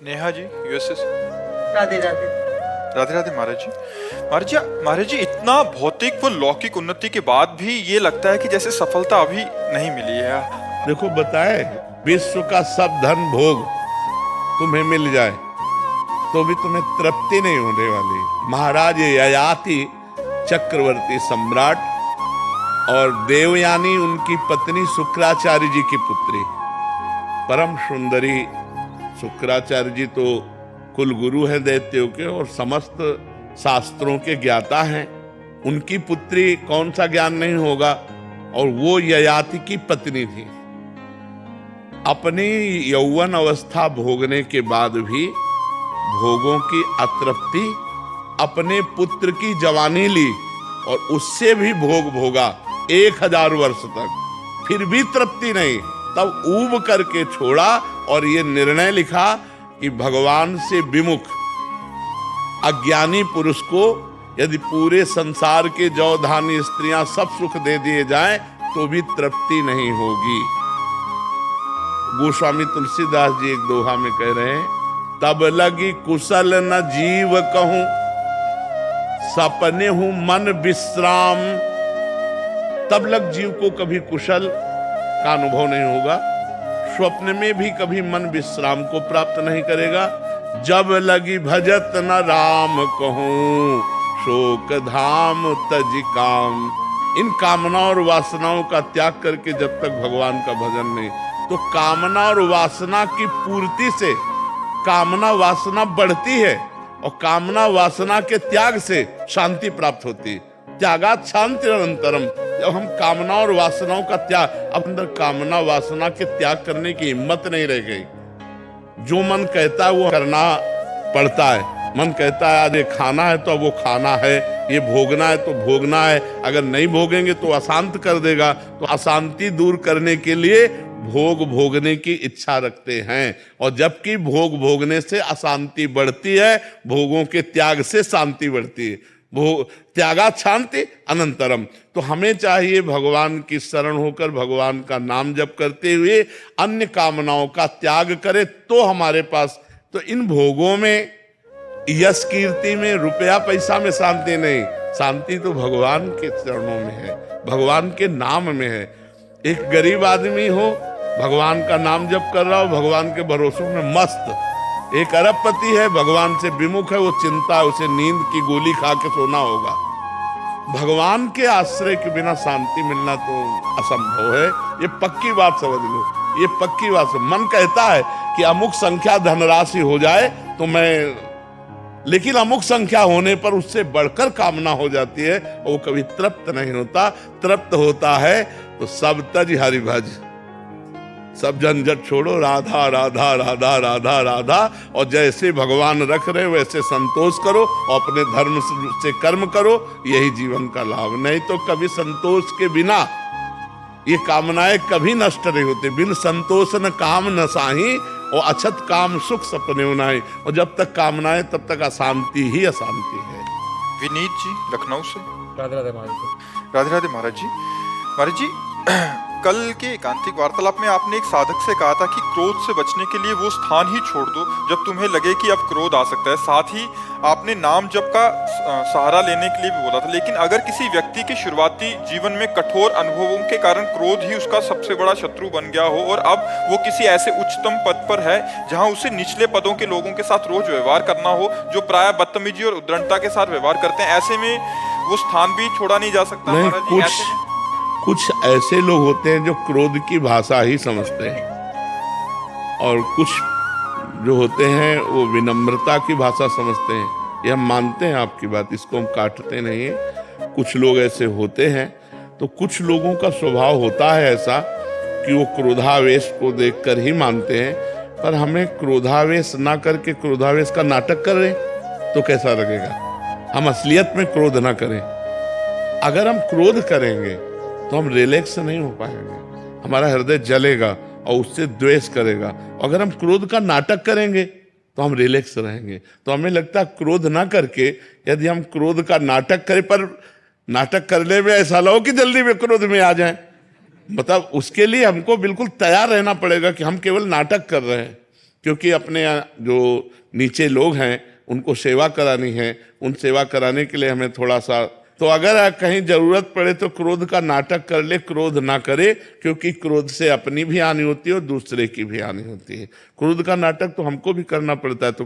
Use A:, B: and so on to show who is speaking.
A: Neha ji USA से।
B: राधे राधे।
A: राधे राधे महाराज जी। महाराज जी इतना भौतिक व लौकिक उन्नति के बाद भी ये लगता है कि जैसे सफलता अभी नहीं मिली है।
C: देखो बताए, विश्व का सब धन भोग तुम्हें मिल जाए तो भी तुम्हें तृप्ति नहीं होने वाली। महाराज ययाति चक्रवर्ती सम्राट और देवयानी उनकी पत्नी शुक्राचार्य जी की पुत्री, परम सुंदरी। शुक्राचार्य जी तो कुल गुरु है दैत्यों के और समस्त शास्त्रों के ज्ञाता हैं। उनकी पुत्री कौन सा ज्ञान नहीं होगा। और वो ययाति की पत्नी थी। अपनी यौवन अवस्था भोगने के बाद भी भोगों की अतृप्ति, अपने पुत्र की जवानी ली और उससे भी भोग भोगा 1000 वर्ष तक, फिर भी तृप्ति नहीं। तब ऊब करके छोड़ा और ये निर्णय लिखा कि भगवान से विमुख अज्ञानी पुरुष को यदि पूरे संसार के जौ धान्य स्त्रियां सब सुख दे दिए जाएं तो भी तृप्ति नहीं होगी। गोस्वामी तुलसीदास जी एक दोहा में कह रहे हैं, तब लगी कुशल न जीव कहूं, सपने हूं मन विश्राम। तब लग जीव को कभी कुशल का अनुभव नहीं होगा, स्वप्न में भी कभी मन विश्राम को प्राप्त नहीं करेगा। जब लगी भजत न राम कहूं, शोक धाम तज काम। इन कामना और वासनाओं का त्याग करके जब तक भगवान का भजन नहीं, तो कामना और वासना की पूर्ति से कामना वासना बढ़ती है और कामना वासना के त्याग से शांति प्राप्त होती। त्यागात शांति अनंतरम। जब हम कामना और वासनाओं का त्याग, अब अंदर कामना वासना के त्याग करने की हिम्मत नहीं रह गई। जो मन कहता है वो करना पड़ता है। मन कहता है आज ये खाना है तो अब वो खाना है, ये भोगना है तो भोगना है। अगर नहीं भोगेंगे तो अशांत कर देगा। तो अशांति दूर करने के लिए भोग भोगने की इच्छा रखते हैं। और जबकि भोग भोगने से अशांति बढ़ती है, भोगों के त्याग से शांति बढ़ती है। त्यागात शांति अनंतरम। तो हमें चाहिए भगवान की शरण होकर भगवान का नाम जप करते हुए अन्य कामनाओं का त्याग करें तो हमारे पास, तो इन भोगों में, यश कीर्ति में, रुपया पैसा में शांति नहीं। शांति तो भगवान के चरणों में है, भगवान के नाम में है। एक गरीब आदमी हो, भगवान का नाम जप कर रहा हो, भगवान के भरोसों में मस्त। एक अरबपति है, भगवान से विमुख है, वो चिंता है, उसे नींद की गोली खा के सोना होगा। भगवान के आश्रय के बिना शांति मिलना तो असंभव है। ये पक्की बात समझ लो, ये पक्की बात। मन कहता है कि अमुक संख्या धनराशि हो जाए तो मैं, लेकिन अमुक संख्या होने पर उससे बढ़कर कामना हो जाती है और वो कभी तृप्त नहीं होता। तृप्त होता है तो सब तज हरि भज, सब झंझट छोड़ो, राधा राधा राधा राधा राधा। और जैसे भगवान रख रहे वैसे संतोष करो और अपने धर्म से कर्म करो, यही जीवन का लाभ। नहीं तो कभी संतोष के बिना ये कामनाएं कभी नष्ट नहीं होती। बिन संतोष न काम न साही और अछत काम सुख सपने नाहि। और जब तक कामनाएं तब तक अशांति ही अशांति है।
A: विनीत जी लखनऊ से।
D: राधे राधे महाराज जी।
A: राधे राधे महाराज जी। महाराज जी कल के एकांतिक वार्तालाप में आपने एक साधक से कहा था कि क्रोध से बचने के लिए वो स्थान ही छोड़ दो जब तुम्हें लगे कि अब क्रोध आ सकता है। साथ ही आपने नाम जप का सहारा लेने के लिए भी बोला था। लेकिन अगर किसी व्यक्ति के शुरुआती जीवन में कठोर अनुभवों के कारण क्रोध ही उसका सबसे बड़ा शत्रु बन गया हो और अब वो किसी ऐसे उच्चतम पद पर है जहां उसे निचले पदों के लोगों के साथ रोज व्यवहार करना हो, जो प्राय बदतमीजी और उद्दंडता के साथ व्यवहार करते हैं, ऐसे में वो स्थान भी छोड़ा नहीं जा सकता। महाराज जी
C: कुछ ऐसे लोग होते हैं जो क्रोध की भाषा ही समझते हैं और कुछ जो होते हैं वो विनम्रता की भाषा समझते हैं। ये हम मानते हैं आपकी बात, इसको हम काटते नहीं हैं। कुछ लोग ऐसे होते हैं। तो कुछ लोगों का स्वभाव होता है ऐसा कि वो क्रोधावेश को देखकर ही मानते हैं। पर हमें क्रोधावेश ना करके क्रोधावेश का नाटक कर रहे तो कैसा लगेगा। हम असलियत में क्रोध ना करें। अगर हम क्रोध करेंगे तो हम रिलैक्स नहीं हो पाएंगे, हमारा हृदय जलेगा और उससे द्वेष करेगा। अगर हम क्रोध का नाटक करेंगे तो हम रिलैक्स रहेंगे। तो हमें लगता है क्रोध ना करके यदि हम क्रोध का नाटक करें, पर नाटक करने में ऐसा लो कि जल्दी में क्रोध में आ जाए, मतलब उसके लिए हमको बिल्कुल तैयार रहना पड़ेगा कि हम केवल नाटक कर रहे हैं। क्योंकि अपने जो नीचे लोग हैं उनको सेवा करानी है, उन सेवा कराने के लिए हमें थोड़ा सा, तो अगर कहीं जरूरत पड़े तो क्रोध का नाटक कर ले, क्रोध ना करे, क्योंकि क्रोध से अपनी भी हानि होती है और दूसरे की भी हानि होती है। क्रोध का नाटक तो हमको भी करना पड़ता है, तो